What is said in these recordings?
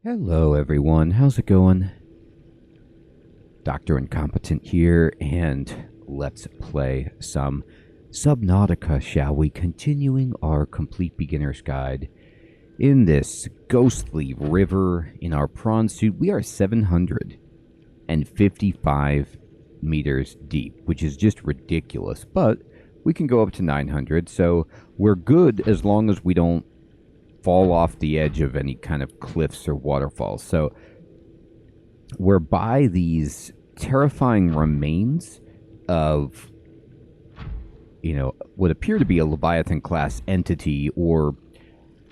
Hello everyone, how's it going? Dr. Incompetent here, and let's play some Subnautica, shall we? Continuing our complete beginner's guide in this ghostly river in our prawn suit. We are 755 meters deep, which is just ridiculous, but we can go up to 900, so we're good as long as we don't fall off the edge of any kind of cliffs or waterfalls. So we're by these terrifying remains of, what appear to be a Leviathan class entity or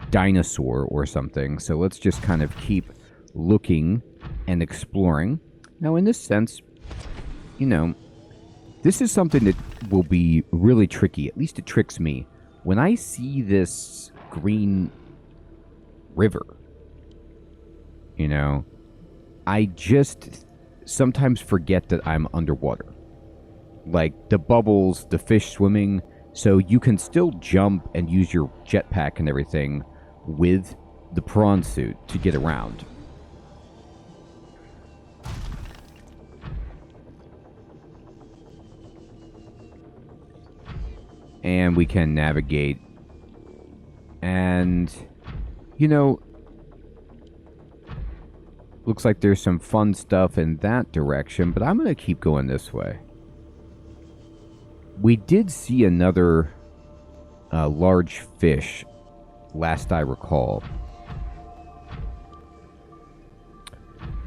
dinosaur or something. So let's just kind of keep looking and exploring. Now, in this sense, this is something that will be really tricky. At least it tricks me. When I see this green river, I just sometimes forget that I'm underwater. Like the bubbles, the fish swimming, so you can still jump and use your jetpack and everything with the prawn suit to get around. And we can navigate. And looks like there's some fun stuff in that direction, but I'm going to keep going this way. We did see another large fish, last I recall,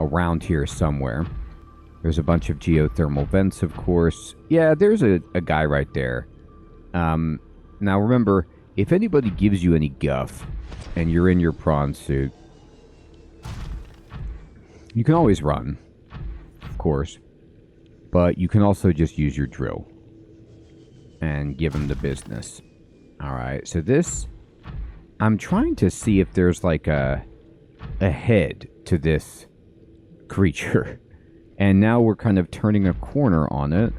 around here somewhere. There's a bunch of geothermal vents, of course. Yeah, there's a guy right there. Now remember, if anybody gives you any guff and you're in your prawn suit, you can always run, of course, but you can also just use your drill and give them the business. Alright, so this, I'm trying to see if there's like a head to this creature. And now we're kind of turning a corner on it.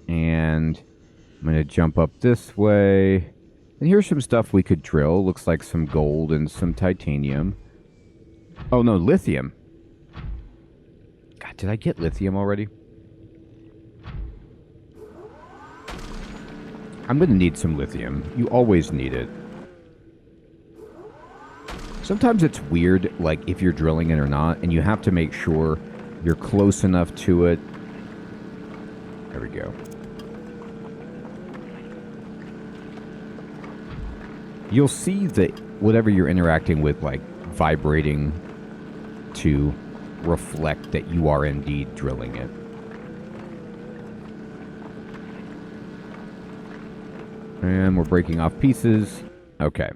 And I'm going to jump up this way. And here's some stuff we could drill. Looks like some gold and some titanium. Oh, no, lithium. God, did I get lithium already? I'm going to need some lithium. You always need it. Sometimes it's weird, like, if you're drilling it or not, and you have to make sure you're close enough to it. There we go. You'll see that whatever you're interacting with, like, vibrating to reflect that you are indeed drilling it. And we're breaking off pieces. Okay.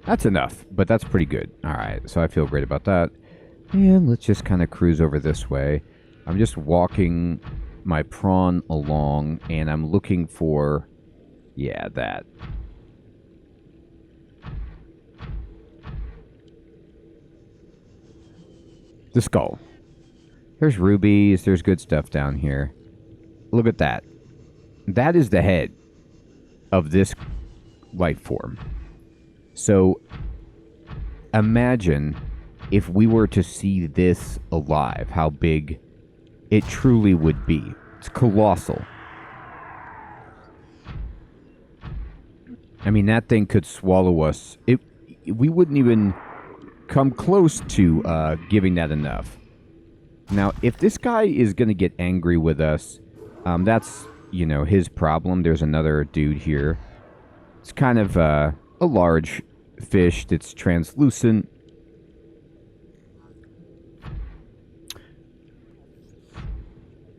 That's enough, but that's pretty good. Alright, so I feel great about that. And let's just kind of cruise over this way. I'm just walking my prawn along, and I'm looking for... yeah, that. The skull. There's rubies. There's good stuff down here. Look at that. That is the head of this life form. So, imagine if we were to see this alive, how big it truly would be. It's colossal. I mean, that thing could swallow us. We wouldn't even come close to giving that enough. Now, if this guy is going to get angry with us, that's, his problem. There's another dude here. It's kind of a large fish that's translucent.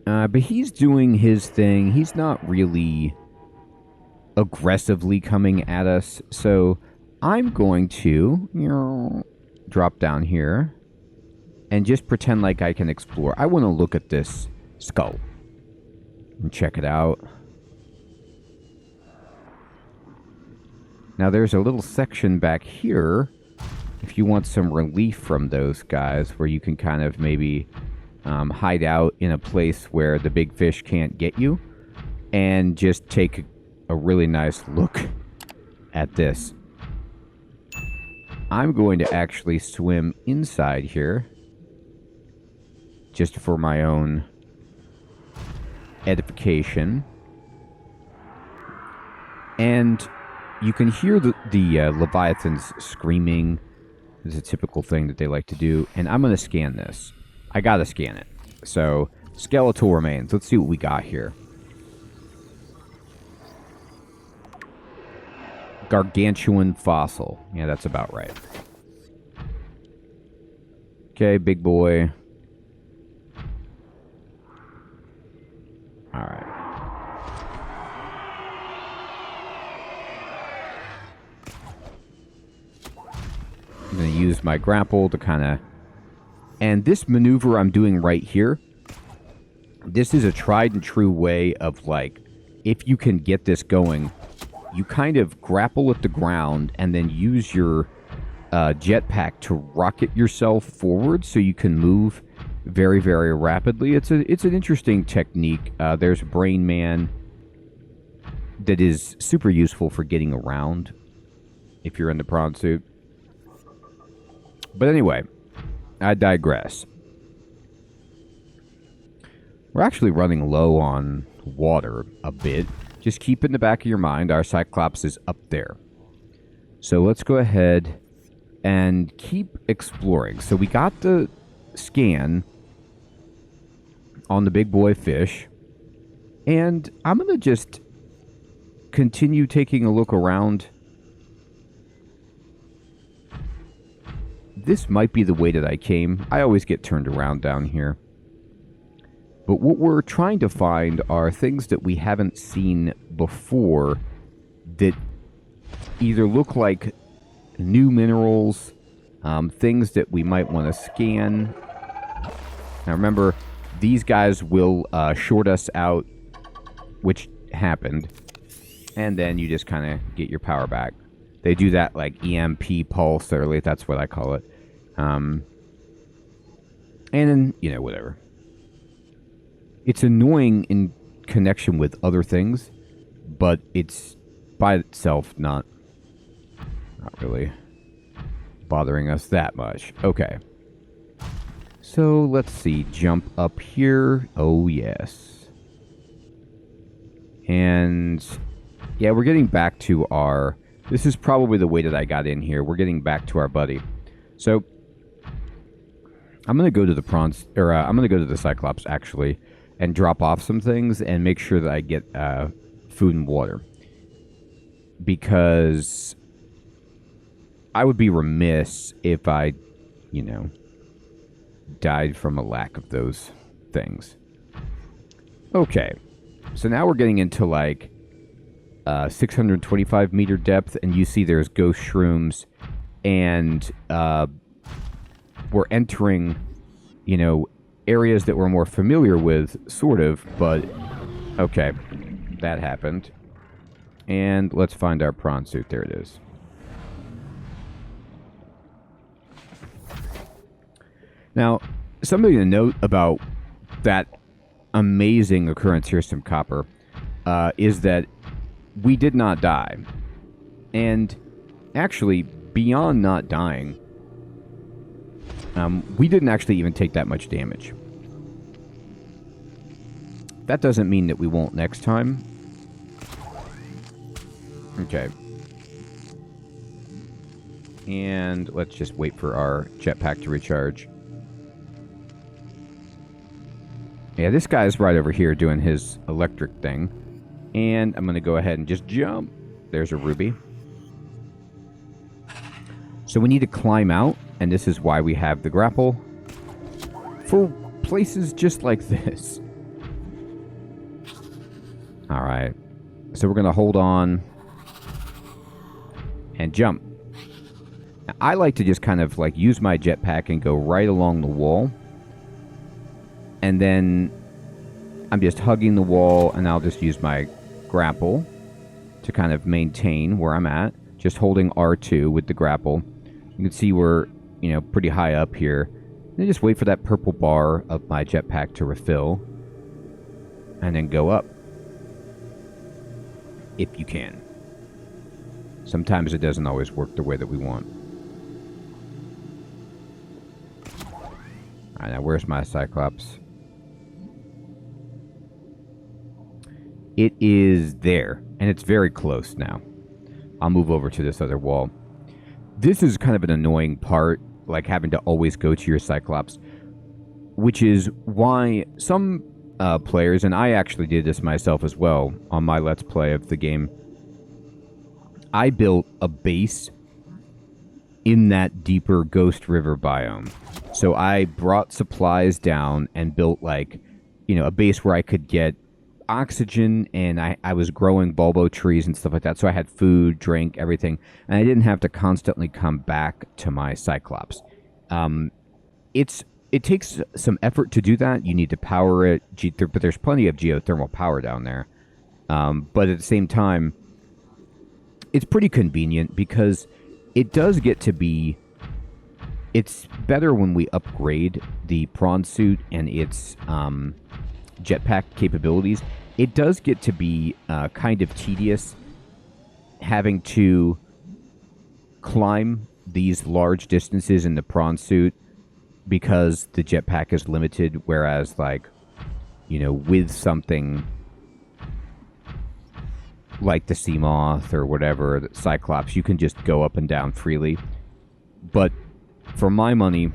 But he's doing his thing. He's not really aggressively coming at us. So I'm going to drop down here and just pretend like I can explore. I want to look at this skull and check it out. Now there's a little section back here if you want some relief from those guys, where you can kind of maybe hide out in a place where the big fish can't get you and just take a really nice look at this. I'm going to actually swim inside here, just for my own edification. And you can hear the Leviathans screaming. It's a typical thing that they like to do. And I'm going to scan this. I got to scan it. So, skeletal remains. Let's see what we got here. Gargantuan fossil. Yeah, that's about right. Okay, big boy. Alright. I'm going to use my grapple to kind of... And this maneuver I'm doing right here, this is a tried and true way of, like, if you can get this going, you kind of grapple at the ground and then use your jetpack to rocket yourself forward so you can move very, very rapidly. It's an interesting technique. There's Brain Man that is super useful for getting around if you're in the prawn suit. But anyway, I digress. We're actually running low on water a bit. Just keep in the back of your mind, our Cyclops is up there. So let's go ahead and keep exploring. So we got the scan on the big boy fish. And I'm going to just continue taking a look around. This might be the way that I came. I always get turned around down here. But what we're trying to find are things that we haven't seen before that either look like new minerals, things that we might want to scan. Now remember, these guys will short us out, which happened, and then you just kind of get your power back. They do that like EMP pulse, or at least that's what I call it. And then, you know, whatever. It's annoying in connection with other things, but it's by itself not really bothering us that much. Okay. So, let's see. Jump up here. Oh, yes. And, yeah, we're getting back to our... This is probably the way that I got in here. We're getting back to our buddy. So, I'm going to go to the prawns... Or, I'm going to go to the Cyclops, actually, and drop off some things and make sure that I get food and water. Because I would be remiss if I, you know, died from a lack of those things. Okay. So now we're getting into, like, 625 meter depth, and you see there's ghost shrooms, and we're entering, you know, areas that we're more familiar with, sort of, but okay, that happened. And let's find our prawn suit. There it is. Now, something to note about that amazing occurrence here, some copper, is that we did not die. And actually, beyond not dying, we didn't actually even take that much damage. That doesn't mean that we won't next time. Okay. And let's just wait for our jetpack to recharge. Yeah, this guy's right over here doing his electric thing. And I'm going to go ahead and just jump. There's a ruby. So we need to climb out, and this is why we have the grapple. For places just like this. Alright. So we're going to hold on and jump. Now, I like to just kind of like use my jetpack and go right along the wall. And then I'm just hugging the wall, and I'll just use my grapple to kind of maintain where I'm at. Just holding R2 with the grapple. You can see we're, you know, pretty high up here. And just wait for that purple bar of my jetpack to refill. And then go up. If you can. Sometimes it doesn't always work the way that we want. Alright, now where's my Cyclops? It is there, and it's very close now. I'll move over to this other wall. This is kind of an annoying part, like having to always go to your Cyclops, which is why some players, and I actually did this myself as well on my Let's Play of the game, I built a base in that deeper Ghost River biome. So I brought supplies down and built, like, you know, a base where I could get oxygen, and I was growing bulbo trees and stuff like that, so I had food, drink, everything, and I didn't have to constantly come back to my Cyclops. It takes some effort to do that. You need to power it, but there's plenty of geothermal power down there. But at the same time, it's pretty convenient because it does get to be... It's better when we upgrade the Prawn suit and its jetpack capabilities. It does get to be kind of tedious having to climb these large distances in the Prawn suit because the jetpack is limited, whereas, like, you know, with something like the Seamoth or whatever, the Cyclops, you can just go up and down freely. But for my money,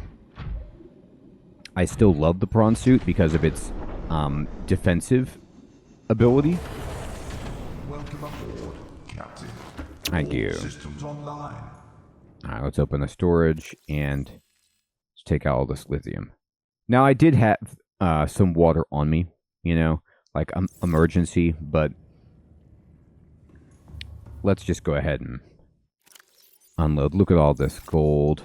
I still love the Prawn suit because of its defensive ability. Welcome aboard, Captain. Thank you. Systems online. Alright, let's open the storage and let's take out all this lithium. Now, I did have some water on me, you know, like emergency, but let's just go ahead and unload. Look at all this gold.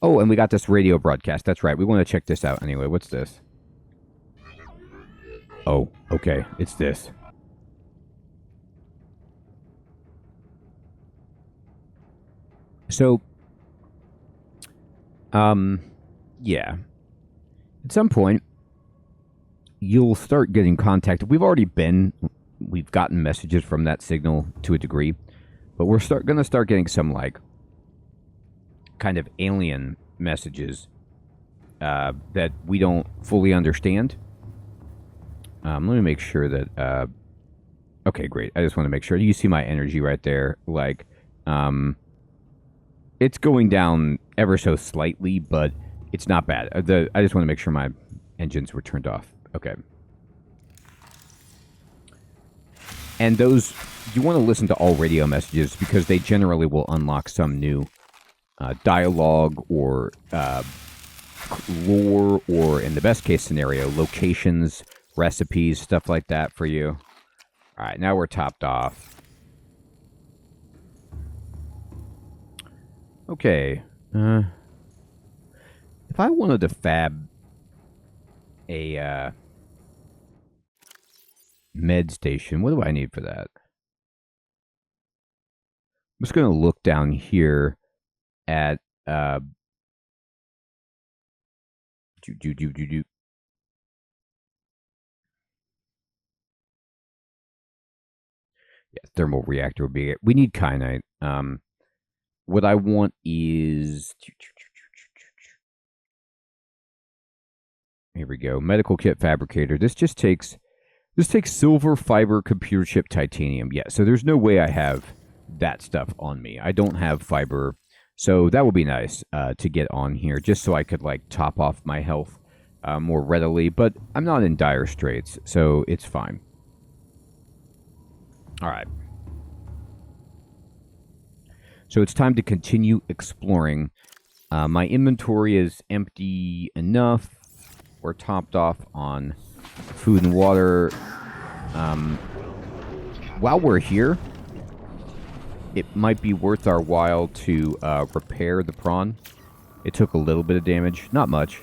Oh, and we got this radio broadcast. That's right. We want to check this out anyway. What's this? Oh, okay. It's this. So, yeah. At some point, you'll start getting contacted. We've gotten messages from that signal to a degree, but we're going to start getting some, like, kind of alien messages that we don't fully understand. Let me make sure that... okay, great. I just want to make sure. You see my energy right there. Like, it's going down ever so slightly, but it's not bad. I just want to make sure my engines were turned off. Okay. And those... You want to listen to all radio messages because they generally will unlock some new dialogue or lore, or in the best case scenario, locations, recipes, stuff like that for you. Alright, now we're topped off. Okay. If I wanted to fab a med station, what do I need for that? I'm just going to look down here at yeah, thermal reactor would be it. We need kyanite. What I want is... Here we go. Medical kit fabricator. This takes silver, fiber, computer chip, titanium. Yeah, so there's no way I have that stuff on me. I don't have fiber, so that would be nice to get on here, just so I could, like, top off my health more readily. But I'm not in dire straits, so it's fine. All right. So it's time to continue exploring. My inventory is empty enough. We're topped off on food and water. While we're here, it might be worth our while to repair the prawn. It took a little bit of damage. Not much.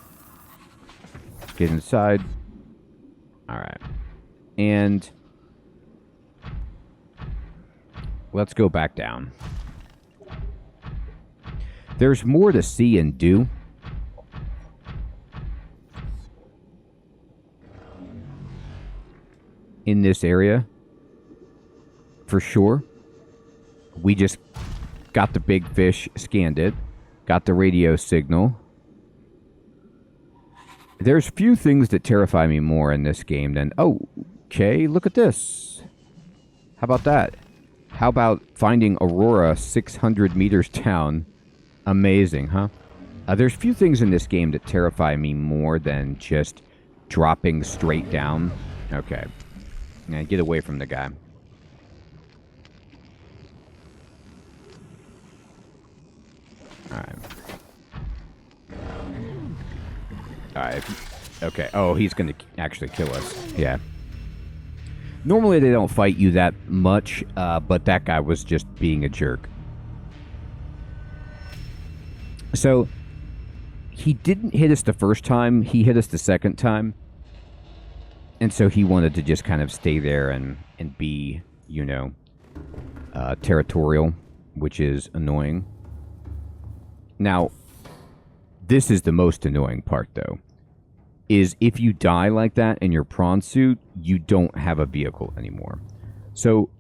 Let's get inside. Alright. And let's go back down. There's more to see and do. In this area. For sure. We just got the big fish, scanned it, got the radio signal. There's few things that terrify me more in this game than... Oh, okay, look at this. How about that? How about finding Aurora 600 meters down? Amazing, huh? There's few things in this game that terrify me more than just dropping straight down. Okay. Now get away from the guy. Alright. Alright. Okay. Oh, he's gonna actually kill us. Yeah. Normally they don't fight you that much, but that guy was just being a jerk. So, he didn't hit us the first time, he hit us the second time. And so he wanted to just kind of stay there and be, you know, territorial, which is annoying. Now, this is the most annoying part, though, is if you die like that in your prawn suit, you don't have a vehicle anymore. So,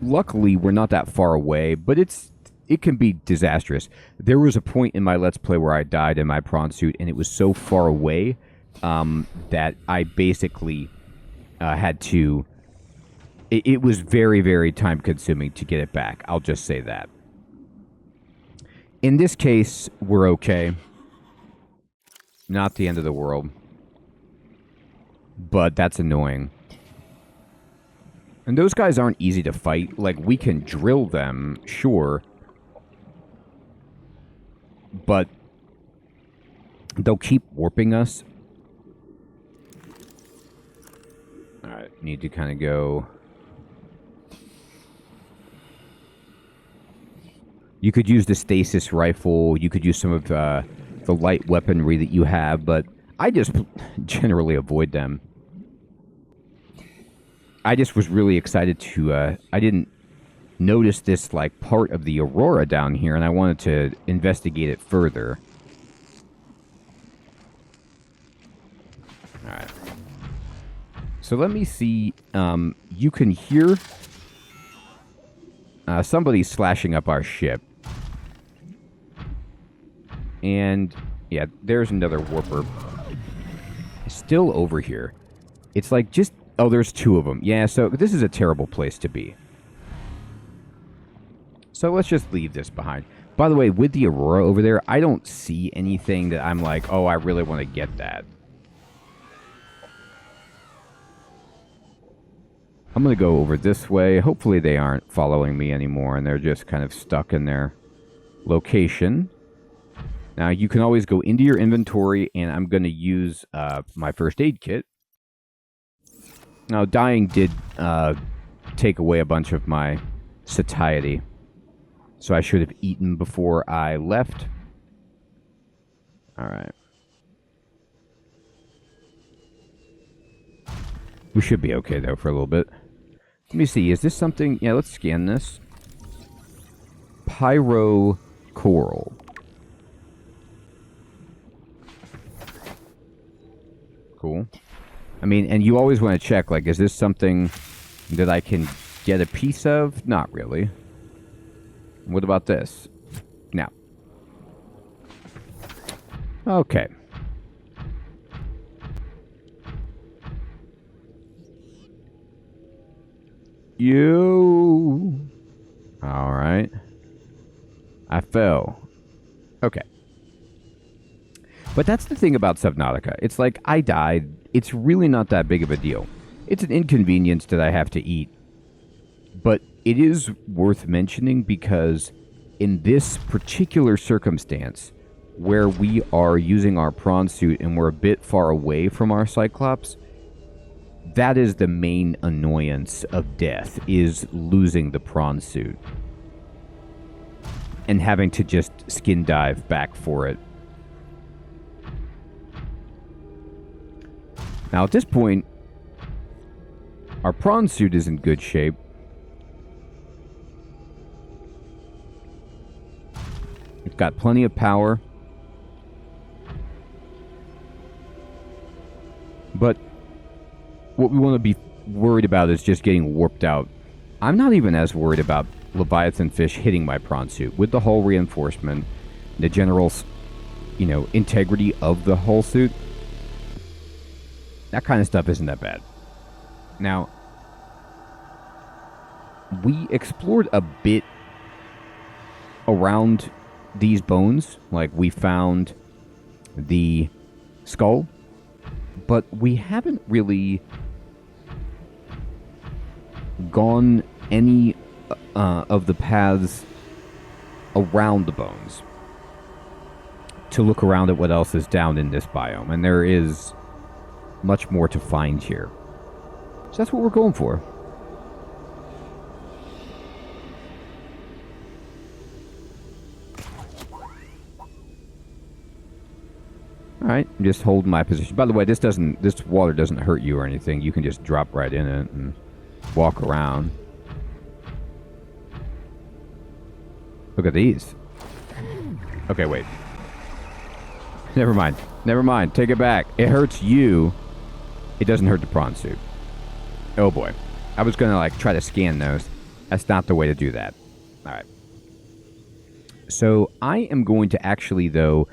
luckily, we're not that far away, but it can be disastrous. There was a point in my Let's Play where I died in my prawn suit, and it was so far away that I basically had to... It was very, very time-consuming to get it back. I'll just say that. In this case, we're okay. Not the end of the world. But that's annoying. And those guys aren't easy to fight. Like, we can drill them, sure. But they'll keep warping us. Alright, need to kind of go... You could use the stasis rifle. You could use some of the light weaponry that you have, but I just generally avoid them. I just was really excited to... I didn't notice this, like, part of the Aurora down here, and I wanted to investigate it further. Alright. So let me see... you can hear... somebody slashing up our ship. And, yeah, there's another warper. Still over here. It's like just... Oh, there's two of them. Yeah, so this is a terrible place to be. So let's just leave this behind. By the way, with the Aurora over there, I don't see anything that I'm like, oh, I really want to get that. I'm going to go over this way. Hopefully they aren't following me anymore, and they're just kind of stuck in their location. Now, you can always go into your inventory, and I'm going to use my first aid kit. Now, dying did take away a bunch of my satiety, so I should have eaten before I left. Alright. We should be okay, though, for a little bit. Let me see, is this something... Yeah, let's scan this. Pyro coral. Cool. I mean, and you always want to check, like, is this something that I can get a piece of? Not really. What about this? Now. Okay. You. Alright. I fell. Okay. But that's the thing about Subnautica. It's like, I died. It's really not that big of a deal. It's an inconvenience that I have to eat. But it is worth mentioning because in this particular circumstance, where we are using our prawn suit and we're a bit far away from our Cyclops, that is the main annoyance of death, is losing the prawn suit. And having to just skin dive back for it. Now, at this point, our prawn suit is in good shape. It's got plenty of power. But what we want to be worried about is just getting warped out. I'm not even as worried about Leviathan fish hitting my prawn suit. With the hull reinforcement, the general you know, integrity of the hull suit, that kind of stuff isn't that bad. Now, we explored a bit around these bones. Like, we found the skull, but we haven't really gone any of the paths around the bones to look around at what else is down in this biome. And there is much more to find here. So that's what we're going for. Alright, just hold my position. By the way, this water doesn't hurt you or anything. You can just drop right in it and walk around. Look at these. Okay, wait. Never mind. Never mind. Take it back. It hurts you. It doesn't hurt the prawn suit. Oh boy. I was gonna like try to scan those. That's not the way to do that. Alright. So I am going to actually, though,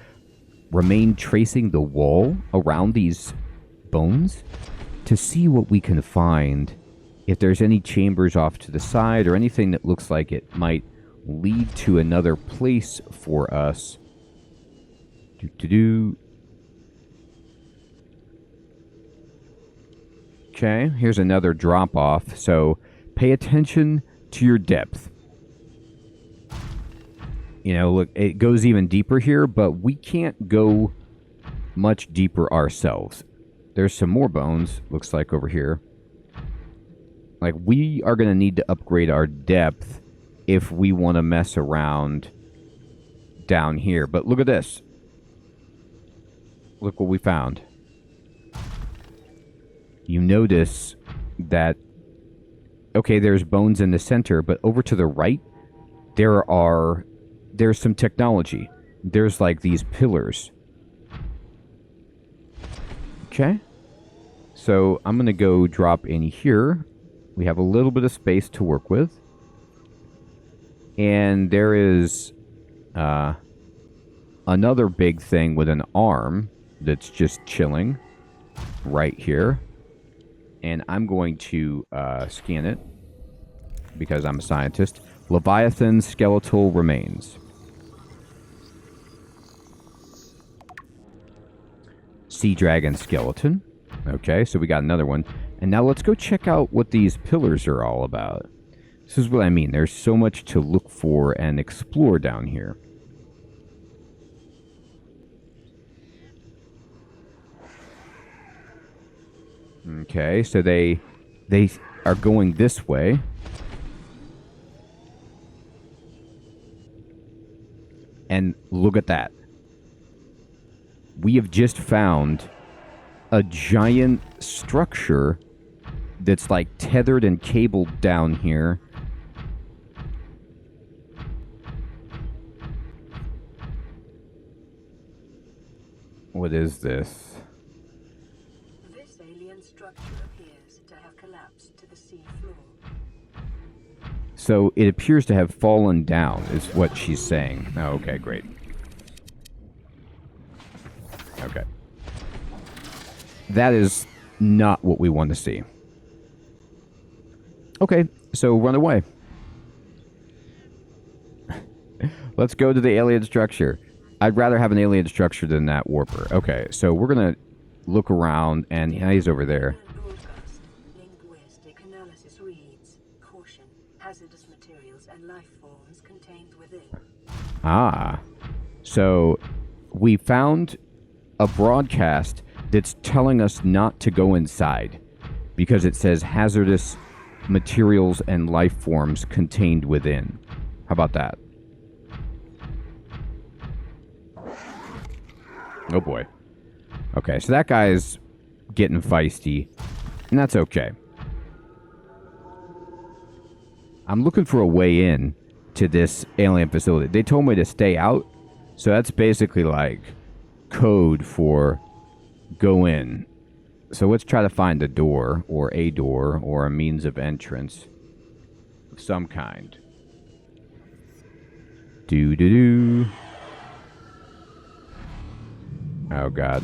remain tracing the wall around these bones to see what we can find. If there's any chambers off to the side or anything that looks like it might lead to another place for us. Okay, here's another drop off. So pay attention to your depth. You know, look, it goes even deeper here, but we can't go much deeper ourselves. There's some more bones, looks like, over here. Like, we are going to need to upgrade our depth if we want to mess around down here. But look at this. Look what we found. You notice that, okay, there's bones in the center, but over to the right, there's some technology. There's like these pillars. Okay. So I'm going to go drop in here. We have a little bit of space to work with. And there is another big thing with an arm that's just chilling right here. And I'm going to scan it because I'm a scientist. Leviathan skeletal remains. Sea dragon skeleton. Okay, so we got another one. And now let's go check out what these pillars are all about. This is what I mean. There's so much to look for and explore down here. Okay, so they are going this way. And look at that. We have just found a giant structure that's like tethered and cabled down here. What is this? This alien structure appears to have collapsed to the sea floor. So it appears to have fallen down, is what she's saying. Oh, okay, great. Okay. That is not what we want to see. Okay, so run away. Let's go to the alien structure. I'd rather have an alien structure than that warper. Okay, so we're going to look around, and he's over there. Broadcast. Linguistic analysis reads, caution, hazardous materials and life forms contained within. Ah. So we found a broadcast that's telling us not to go inside because it says hazardous materials and life forms contained within. How about that? Oh boy. Okay, so that guy's getting feisty, and that's okay. I'm looking for a way in to this alien facility. They told me to stay out, so that's basically like code for go in. So let's try to find a door or a means of entrance of some kind. Oh, God.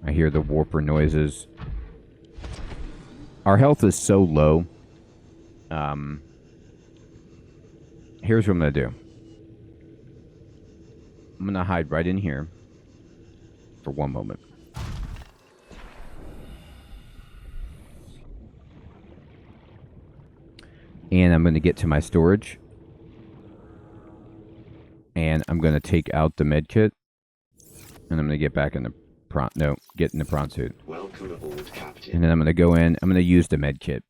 I hear the warper noises. Our health is so low. Here's what I'm going to do. I'm going to hide right in here for one moment. And I'm going to get to my storage. And I'm going to take out the med kit. And I'm going to get back in the prawn. No, get in the prawn suit. Welcome aboard, Captain. And then I'm going to go in. I'm going to use the med kit.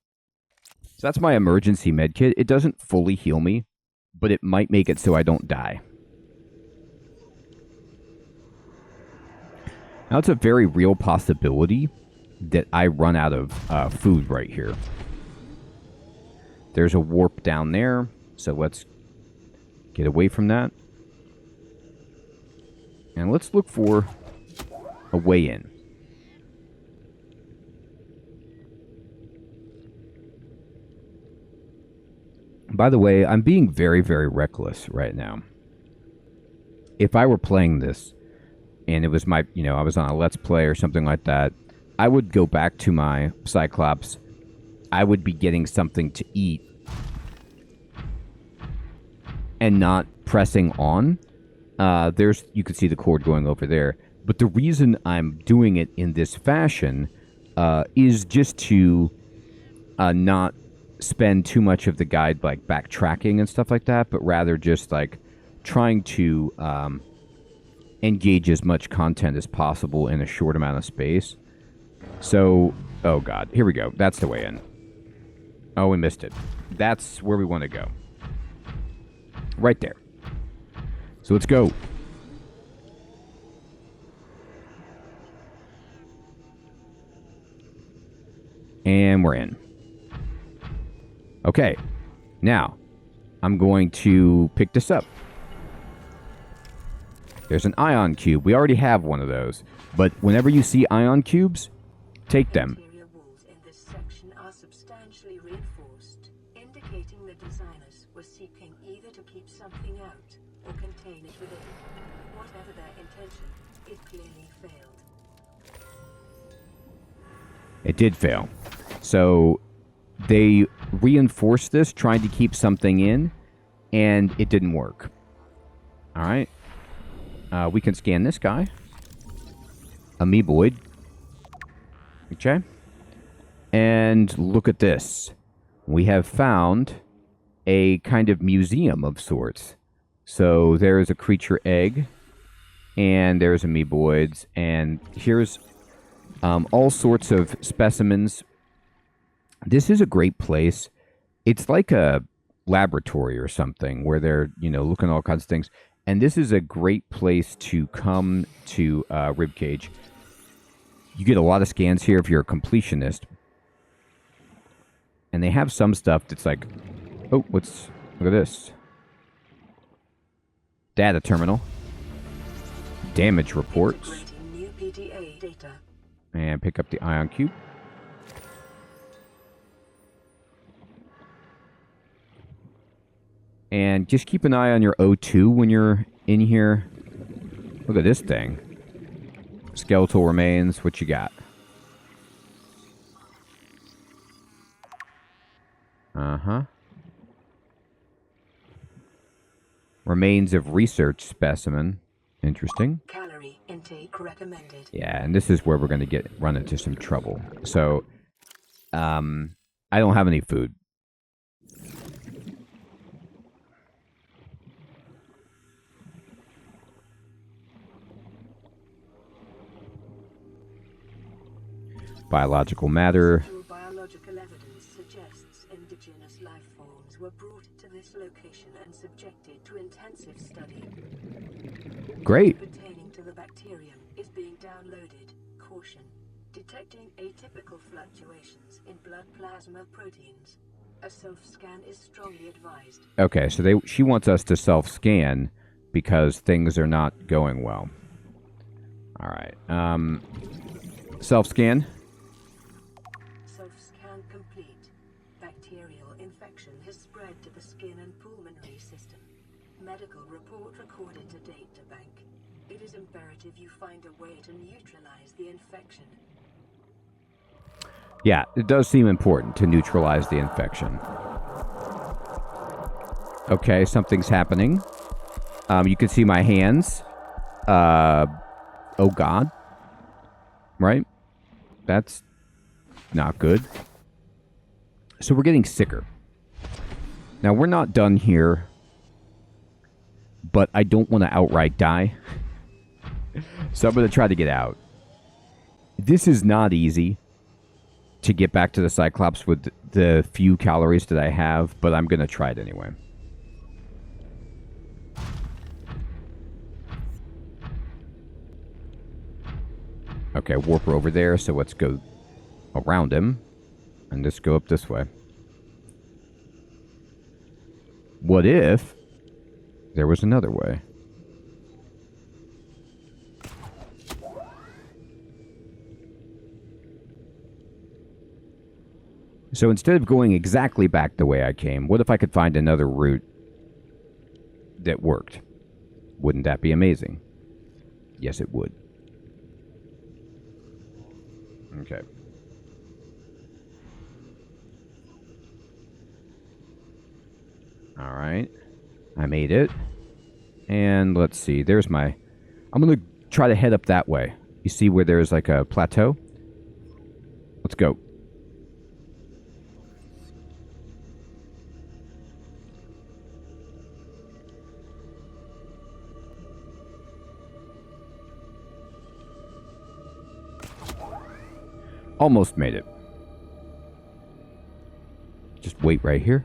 So that's my emergency med kit. It doesn't fully heal me, but it might make it so I don't die. Now, it's a very real possibility that I run out of food right here. There's a warp down there, so let's get away from that. And let's look for a way in. By the way, I'm being very, very reckless right now. If I were playing this, and it was my, I was on a Let's Play or something like that, I would go back to my Cyclops. I would be getting something to eat and not pressing on. You can see the cord going over there. But the reason I'm doing it in this fashion is just to not spend too much of the guide like backtracking and stuff like that, but rather just like trying to engage as much content as possible in a short amount of space. So, oh God, here we go. That's the way in. Oh, we missed it. That's where we want to go. Right there. So let's go. And we're in. Okay. Now, I'm going to pick this up. There's an ion cube. We already have one of those. But whenever you see ion cubes, take them. Interior walls in this section are substantially reinforced, indicating the designers were seeking either to keep something out or contain it within. Whatever their intention, it clearly failed. It did fail. So they reinforced this, trying to keep something in, and it didn't work. All right. We can scan this guy. Amoeboid. Okay. And look at this. We have found a kind of museum of sorts. So there is a creature egg, and there's amoeboids, and here's all sorts of specimens. This is a great place. It's like a laboratory or something where they're, looking at all kinds of things. And this is a great place to come to Ribcage. You get a lot of scans here if you're a completionist. And they have some stuff that's like, oh, look at this. Data terminal. Damage reports. Integrating new PDA data. And pick up the ion cube. And just keep an eye on your O2 when you're in here. Look at this thing. Skeletal remains. What you got? Uh-huh. Remains of research specimen. Interesting. Calorie intake recommended. Yeah, and this is where we're going to run into some trouble. So, I don't have any food. Biological matter. Biological evidence suggests indigenous life forms were brought to this location and subjected to intensive study. Great. Pertaining to the bacterium is being downloaded. Caution. Detecting atypical fluctuations in blood plasma proteins. A self-scan is strongly advised. Okay, so she wants us to self-scan because things are not going well. All right. Self-scan. Self-scan complete. Bacterial infection has spread to the skin and pulmonary system. Medical report recorded to data bank. It is imperative you find a way to neutralize the infection. Yeah, it does seem important to neutralize the infection. Okay, something's happening. You can see my hands. Oh God. Right? That's not good. So we're getting sicker. Now, we're not done here, but I don't want to outright die. So I'm going to try to get out. This is not easy to get back to the Cyclops with the few calories that I have, but I'm going to try it anyway. Okay, warper over there, so let's go around him and just go up this way. What if there was another way? So instead of going exactly back the way I came, what if I could find another route that worked? Wouldn't that be amazing? Yes, it would. Okay. All right. I made it. And let's see. There's my... I'm going to try to head up that way. You see where there's like a plateau? Let's go. Almost made it. Just wait right here.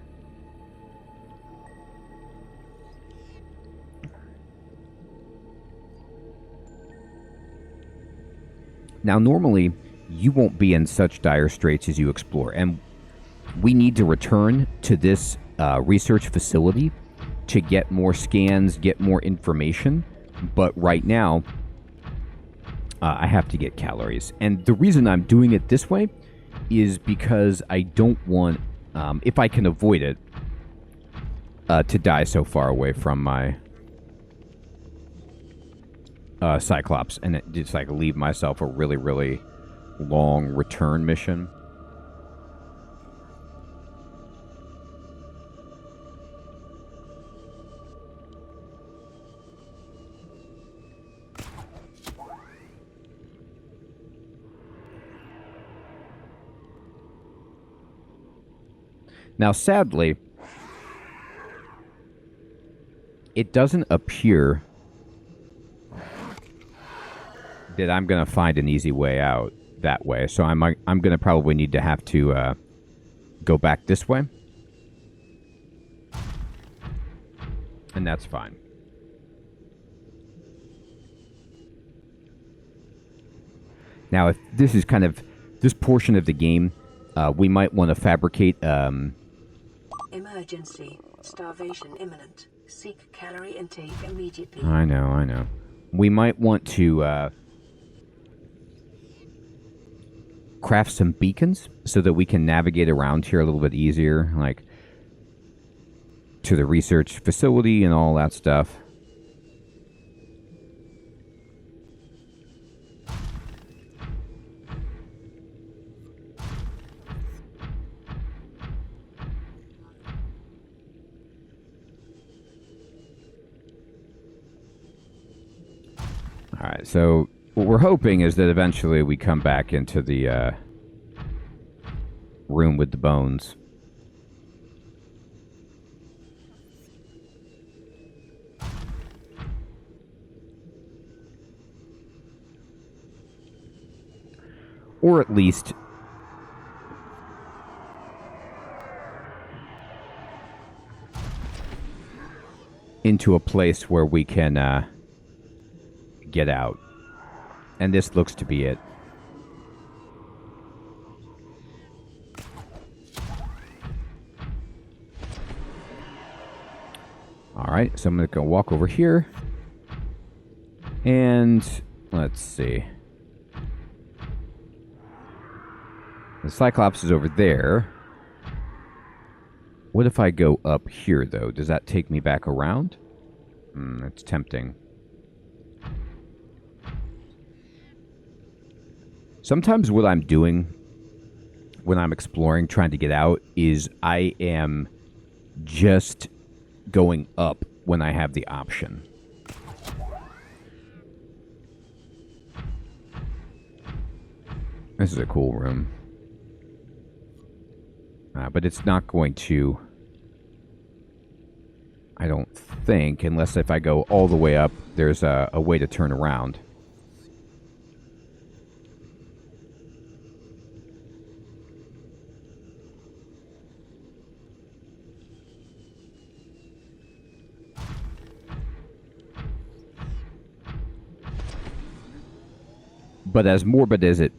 Now, normally, you won't be in such dire straits as you explore, and we need to return to this research facility to get more scans, get more information, but right now, I have to get calories. And the reason I'm doing it this way is because I don't want, if I can avoid it, to die so far away from my Cyclops, and just like leave myself a really, really long return mission. Now, sadly, it doesn't appear that I'm going to find an easy way out that way. So I'm going to probably need to have to go back this way. And that's fine. Now, if this is kind of this portion of the game, we might want to fabricate... Emergency. Starvation imminent. Seek calorie intake immediately. I know. We might want to craft some beacons so that we can navigate around here a little bit easier, like to the research facility and all that stuff. All right, so what we're hoping is that eventually we come back into the room with the bones. Or at least into a place where we can get out. And this looks to be it. Alright, so I'm going to go walk over here. And let's see. The Cyclops is over there. What if I go up here, though? Does that take me back around? It's tempting. Sometimes what I'm doing when I'm exploring, trying to get out, is I am just going up when I have the option. This is a cool room. But it's not going to... I don't think, unless if I go all the way up, there's a way to turn around. But as morbid as it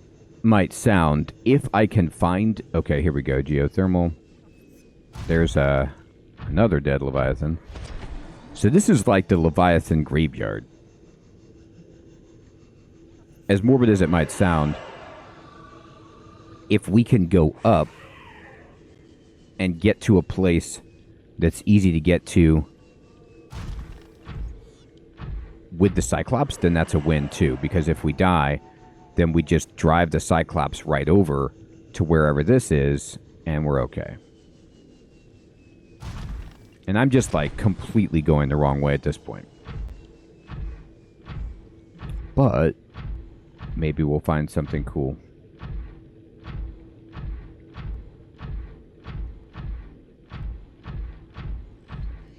might sound, if I can find... Okay, here we go. Geothermal. There's another dead Leviathan. So this is like the Leviathan graveyard. As morbid as it might sound, if we can go up and get to a place that's easy to get to with the Cyclops, then that's a win too. Because if we die, then we just drive the Cyclops right over to wherever this is, and we're okay. And I'm just, like, completely going the wrong way at this point. But maybe we'll find something cool.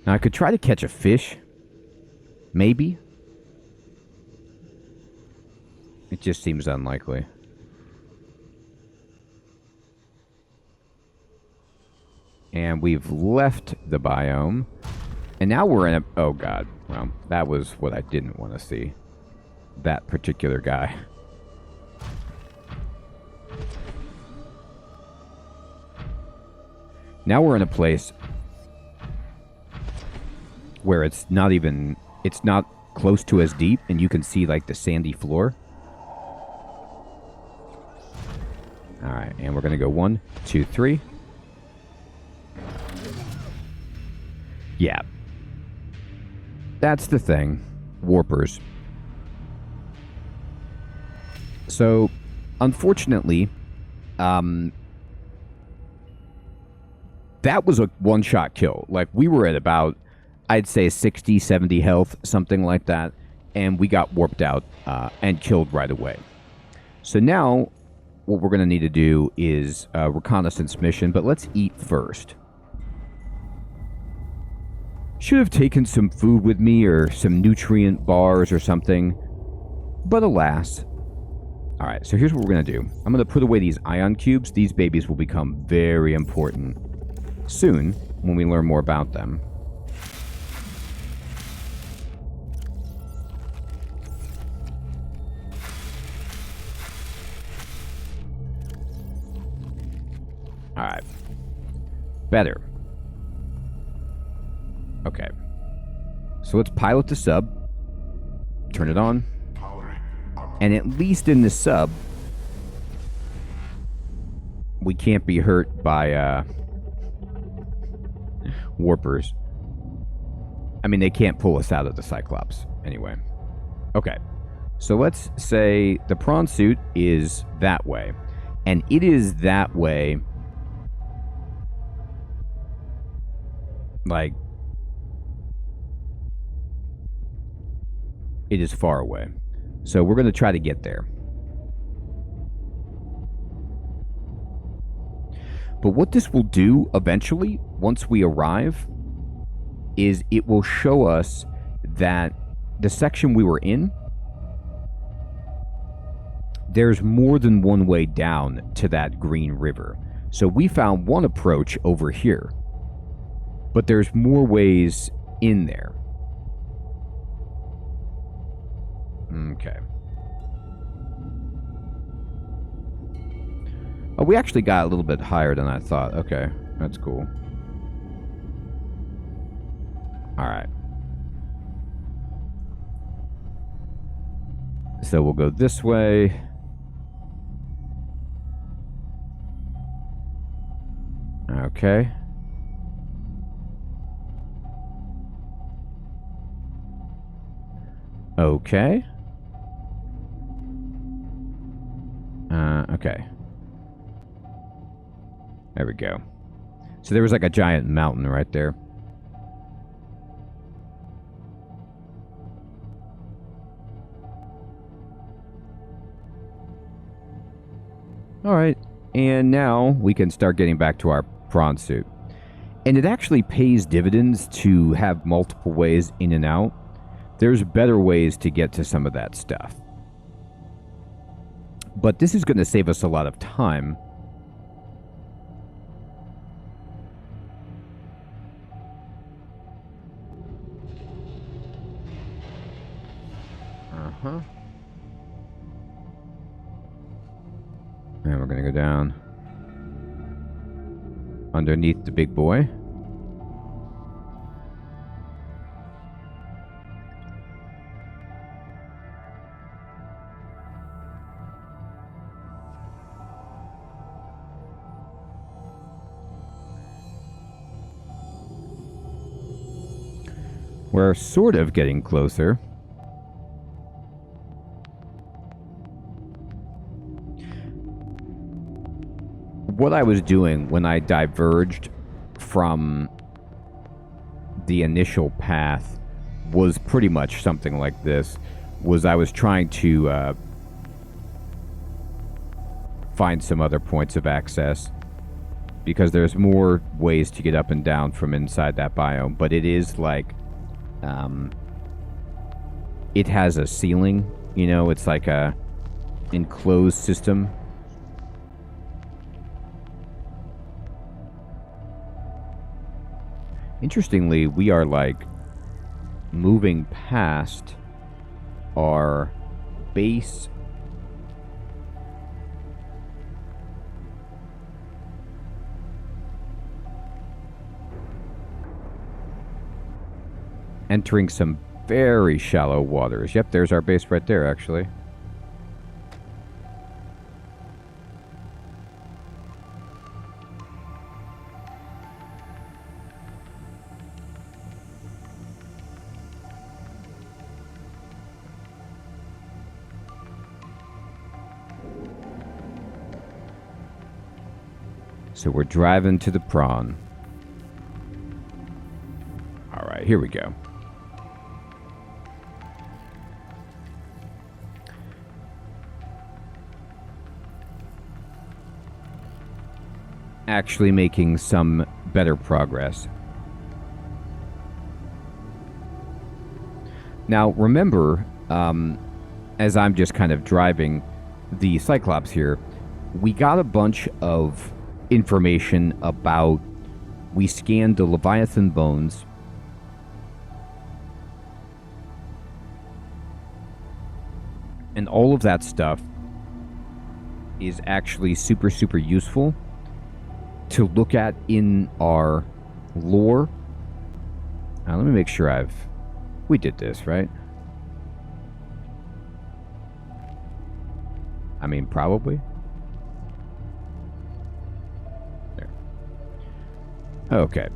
Now, I could try to catch a fish. Maybe. It just seems unlikely. And we've left the biome. And now we're in a... Oh, God. Well, that was what I didn't want to see. That particular guy. Now we're in a place where it's not even... It's not close to as deep, and you can see, like, the sandy floor. Alright, and we're going to go 1, 2, 3. Yeah. That's the thing. Warpers. So, unfortunately, that was a one-shot kill. Like, we were at about, I'd say 60, 70 health, something like that, and we got warped out and killed right away. So now, what we're going to need to do is a reconnaissance mission, but let's eat first. Should have taken some food with me or some nutrient bars or something, but alas. Alright, so here's what we're going to do. I'm going to put away these ion cubes. These babies will become very important soon when we learn more about them. Alright. Better. Okay. So let's pilot the sub. Turn it on. And at least in the sub, we can't be hurt by warpers. I mean, they can't pull us out of the Cyclops. Anyway. Okay. So let's say the prawn suit is that way. And it is that way... Like, it is far away. So we're going to try to get there. But what this will do eventually, once we arrive, is it will show us that the section we were in, there's more than one way down to that green river. So we found one approach over here. But there's more ways in there. Okay. Oh, we actually got a little bit higher than I thought. Okay, that's cool. Alright. So we'll go this way. Okay. Okay. Okay. There we go. So there was like a giant mountain right there. Alright, and now we can start getting back to our prawn suit. And it actually pays dividends to have multiple ways in and out. There's better ways to get to some of that stuff. But this is going to save us a lot of time. Uh-huh. And we're going to go down underneath the big boy. We're sort of getting closer. What I was doing when I diverged from the initial path was pretty much something like this. I was trying to find some other points of access, because there's more ways to get up and down from inside that biome, but it is like it has a ceiling, you know, it's like a enclosed system. Interestingly, we are like moving past our base. Entering some very shallow waters. Yep, there's our base right there, actually. So we're driving to the Prawn. All right, here we go. Actually making some better progress. Now, remember, as I'm just kind of driving the Cyclops here, we got a bunch of information about... We scanned the Leviathan bones. And all of that stuff is actually super, super useful to look at in our lore. Let me make sure we did this, right? I mean, probably. There. Okay.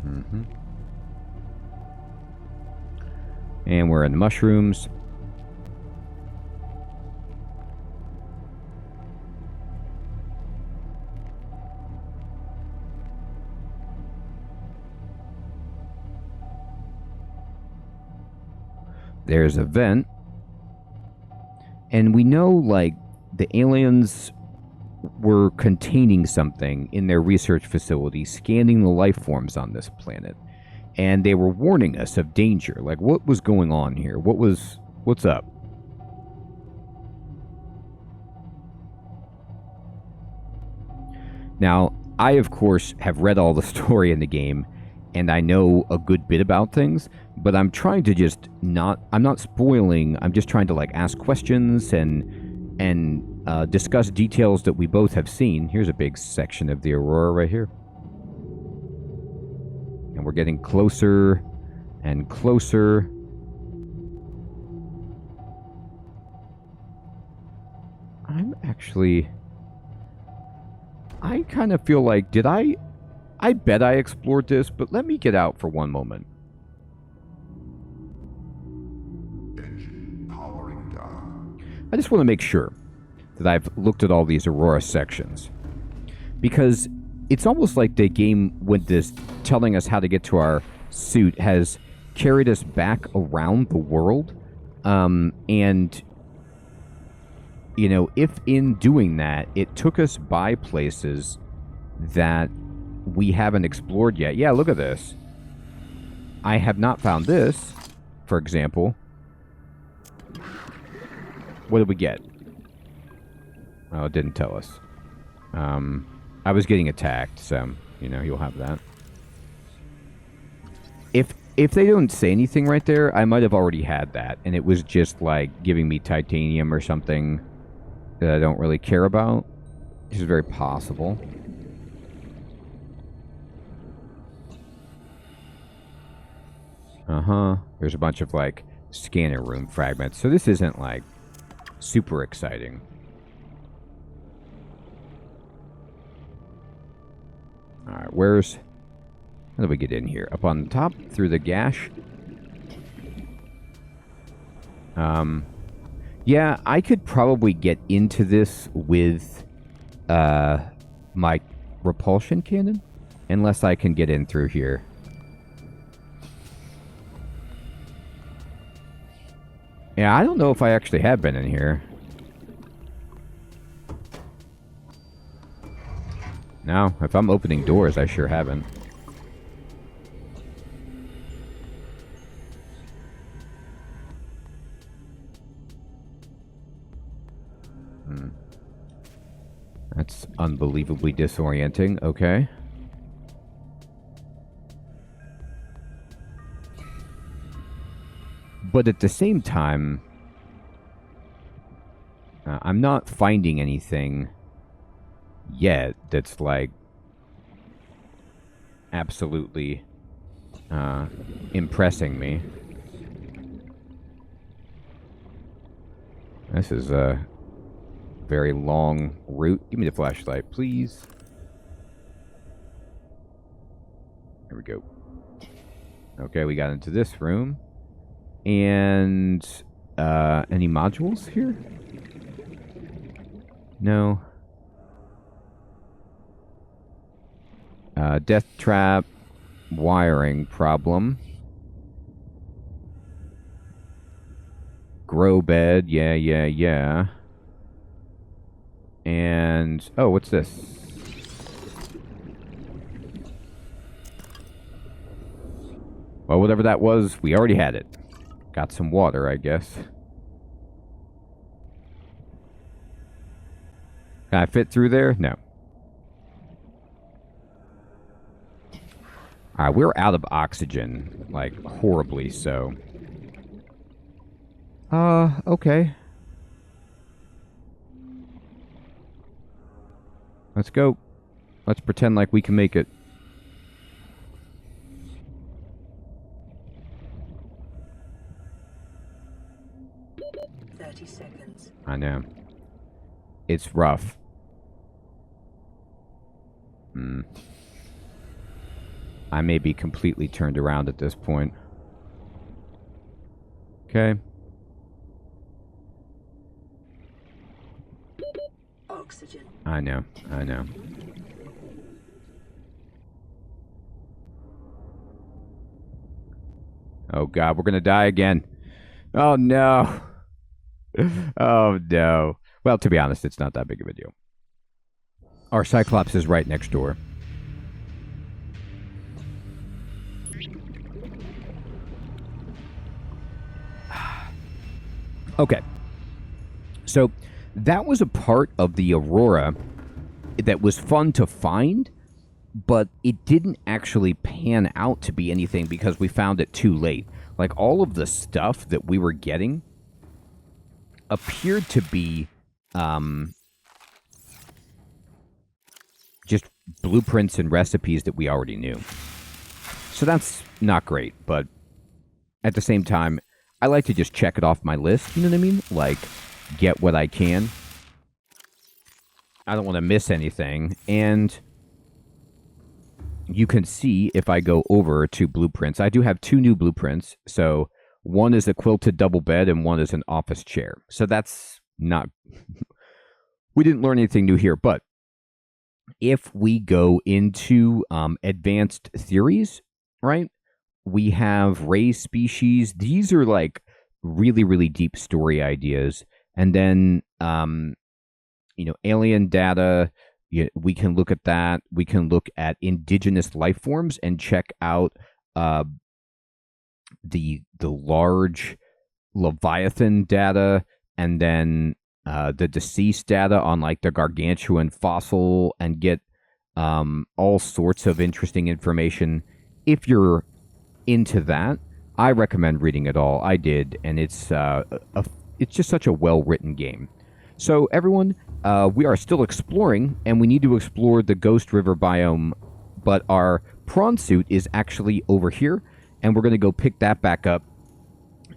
Mm-hmm. And we're in the mushrooms. There's a vent. And we know, like, the aliens were containing something in their research facility, scanning the life forms on this planet. And they were warning us of danger. Like, what was going on here? What's up? Now, I, of course, have read all the story in the game, and I know a good bit about things, but I'm trying to just I'm not spoiling, I'm just trying to, like, ask questions and discuss details that we both have seen. Here's a big section of the Aurora right here. And we're getting closer and closer. I kind of feel like, I bet I explored this, but let me get out for one moment. Engine powering down. I just want to make sure that I've looked at all these Aurora sections. Because it's almost like the game, with this telling us how to get to our suit, has carried us back around the world. And, you know, if in doing that, it took us by places that we haven't explored yet. Yeah, look at this. I have not found this, for example. What did we get? Oh, it didn't tell us. I was getting attacked, so, you know, you'll have that. If they don't say anything right there, I might have already had that, and it was just, like, giving me titanium or something that I don't really care about, which is very possible. There's a bunch of, like, scanner room fragments, so this isn't, like, super exciting. Alright, how do we get in here? Up on the top, through the gash. Yeah, I could probably get into this with my repulsion cannon, unless I can get in through here. Yeah, I don't know if I actually have been in here. No, if I'm opening doors, I sure haven't. That's unbelievably disorienting. Okay. But at the same time, I'm not finding anything yet that's, like, absolutely impressing me. This is a very long route. Give me the flashlight, please. There we go. Okay, we got into this room. And any modules here? No. Death trap, wiring problem. Grow bed, yeah. And, oh, what's this? Well, whatever that was, we already had it. Got some water, I guess. Can I fit through there? No. Alright, we're out of oxygen. Like, horribly so. Okay. Let's go. Let's pretend like we can make it. Seconds. I know. It's rough. I may be completely turned around at this point. Okay. Oxygen. I know. Oh god, we're gonna die again. Oh no. Oh no. Well, to be honest, it's not that big of a deal. Our Cyclops is right next door. Okay. So, that was a part of the Aurora that was fun to find, but it didn't actually pan out to be anything because we found it too late. Like, all of the stuff that we were getting appeared to be just blueprints and recipes that we already knew. So that's not great, but at the same time, I like to just check it off my list, you know what I mean? Like, get what I can. I don't want to miss anything, and you can see if I go over to blueprints, I do have 2 new blueprints. So one is a quilted double bed and one is an office chair. So that's not, we didn't learn anything new here. But if we go into advanced theories, right, we have raised species. These are like really, really deep story ideas. And then, alien data. We can look at that. We can look at indigenous life forms and check out the large Leviathan data, and then the deceased data on like the gargantuan fossil, and get all sorts of interesting information. If you're into that, I recommend reading it all. I did, and it's just such a well-written game. So everyone, we are still exploring, and we need to explore the Ghost River biome, but our prawn suit is actually over here, and we're going to go pick that back up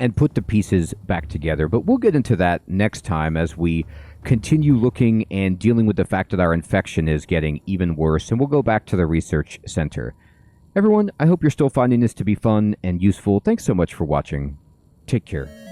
and put the pieces back together. But we'll get into that next time as we continue looking and dealing with the fact that our infection is getting even worse, and we'll go back to the research center. Everyone, I hope you're still finding this to be fun and useful. Thanks so much for watching. Take care.